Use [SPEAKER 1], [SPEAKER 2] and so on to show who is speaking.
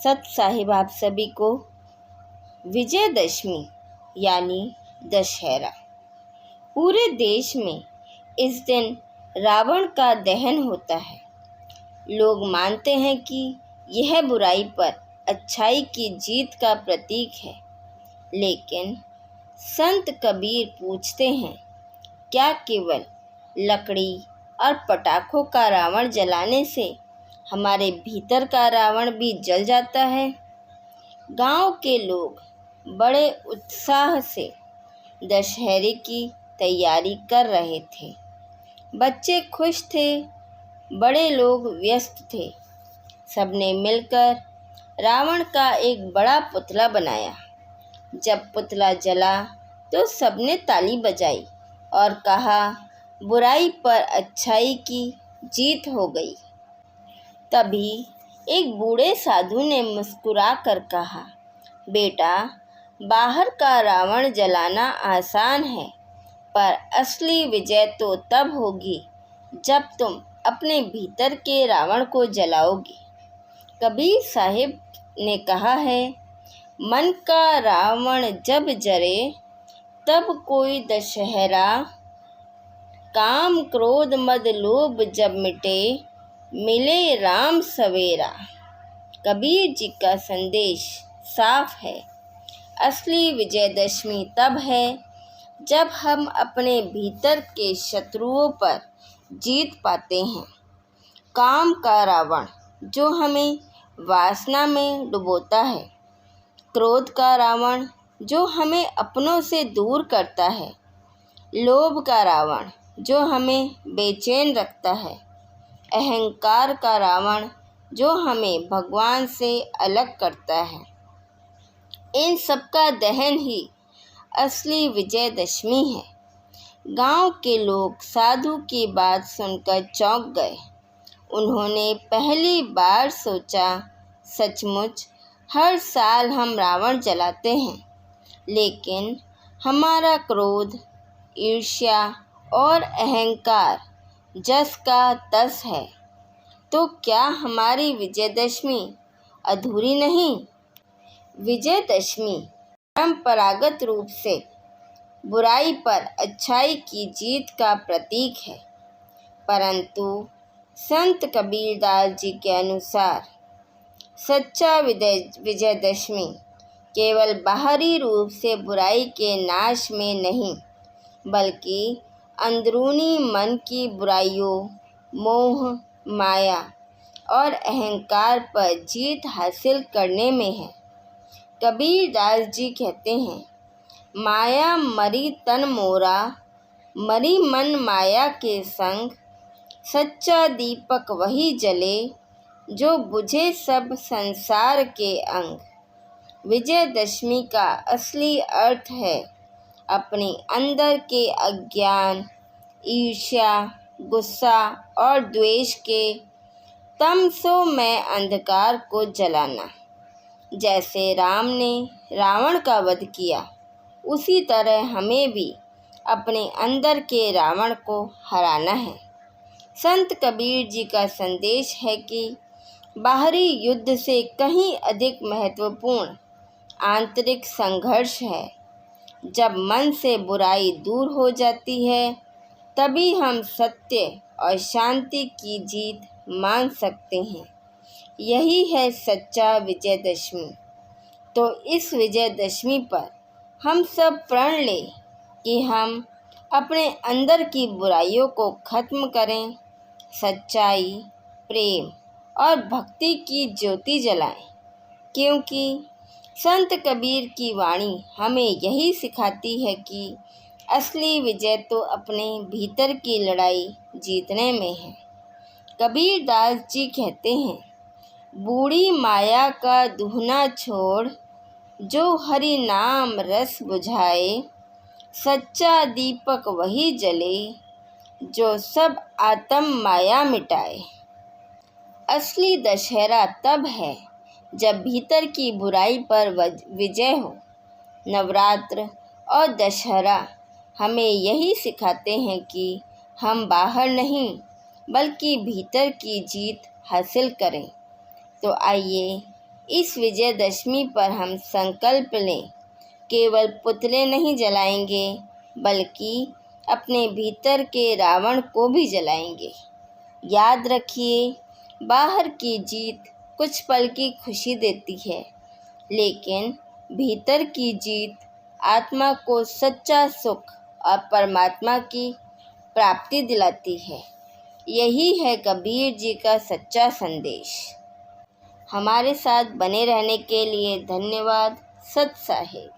[SPEAKER 1] सत साहिब आप सभी को विजयदशमी यानी दशहरा। पूरे देश में इस दिन रावण का दहन होता है। लोग मानते हैं कि यह बुराई पर अच्छाई की जीत का प्रतीक है। लेकिन संत कबीर पूछते हैं, क्या केवल लकड़ी और पटाखों का रावण जलाने से हमारे भीतर का रावण भी जल जाता है? गांव के लोग बड़े उत्साह से दशहरे की तैयारी कर रहे थे। बच्चे खुश थे, बड़े लोग व्यस्त थे। सबने मिलकर रावण का एक बड़ा पुतला बनाया। जब पुतला जला तो सबने ताली बजाई और कहा, बुराई पर अच्छाई की जीत हो गई। तभी एक बूढ़े साधु ने मुस्कुरा कर कहा, बेटा, बाहर का रावण जलाना आसान है, पर असली विजय तो तब होगी जब तुम अपने भीतर के रावण को जलाओगे। कबीर साहिब ने कहा है, मन का रावण जब जरे तब कोई दशहरा, काम क्रोध मद लोभ जब मिटे मिले राम सवेरा। कबीर जी का संदेश साफ है। असली विजयदशमी तब है जब हम अपने भीतर के शत्रुओं पर जीत पाते हैं। काम का रावण जो हमें वासना में डुबोता है, क्रोध का रावण जो हमें अपनों से दूर करता है, लोभ का रावण जो हमें बेचैन रखता है, अहंकार का रावण जो हमें भगवान से अलग करता है, इन सब का दहन ही असली विजयदशमी है। गांव के लोग साधु की बात सुनकर चौंक गए। उन्होंने पहली बार सोचा, सचमुच हर साल हम रावण जलाते हैं, लेकिन हमारा क्रोध, ईर्ष्या और अहंकार जस का तस है, तो क्या हमारी विजयदशमी अधूरी नहीं? विजयदशमी परंपरागत रूप से बुराई पर अच्छाई की जीत का प्रतीक है, परंतु संत कबीरदास जी के अनुसार सच्चा विजयदशमी केवल बाहरी रूप से बुराई के नाश में नहीं, बल्कि अंदरूनी मन की बुराइयों, मोह, माया और अहंकार पर जीत हासिल करने में है। कबीरदास जी कहते हैं, माया मरी तन मोरा, मरी मन माया के संग, सच्चा दीपक वही जले, जो बुझे सब संसार के अंग। विजयदशमी का असली अर्थ है अपने अंदर के अज्ञान, ईर्ष्या, गुस्सा और द्वेष के तमसोमय अंधकार को जलाना। जैसे राम ने रावण का वध किया, उसी तरह हमें भी अपने अंदर के रावण को हराना है। संत कबीर जी का संदेश है कि बाहरी युद्ध से कहीं अधिक महत्वपूर्ण आंतरिक संघर्ष है। जब मन से बुराई दूर हो जाती है, तभी हम सत्य और शांति की जीत मान सकते हैं। यही है सच्चा विजयदशमी। तो इस विजयदशमी पर हम सब प्रण लें कि हम अपने अंदर की बुराइयों को खत्म करें, सच्चाई, प्रेम और भक्ति की ज्योति जलाएं, क्योंकि संत कबीर की वाणी हमें यही सिखाती है कि असली विजय तो अपने भीतर की लड़ाई जीतने में है। कबीरदास जी कहते हैं, बूढ़ी माया का दुहना छोड़, जो हरि नाम रस बुझाए, सच्चा दीपक वही जले, जो सब आत्म माया मिटाए। असली दशहरा तब है जब भीतर की बुराई पर विजय हो। नवरात्र और दशहरा हमें यही सिखाते हैं कि हम बाहर नहीं बल्कि भीतर की जीत हासिल करें। तो आइए इस विजयदशमी पर हम संकल्प लें, केवल पुतले नहीं जलाएंगे बल्कि अपने भीतर के रावण को भी जलाएंगे। याद रखिए, बाहर की जीत कुछ पल की खुशी देती है, लेकिन भीतर की जीत आत्मा को सच्चा सुख और परमात्मा की प्राप्ति दिलाती है। यही है कबीर जी का सच्चा संदेश। हमारे साथ बने रहने के लिए धन्यवाद। सत साहिब।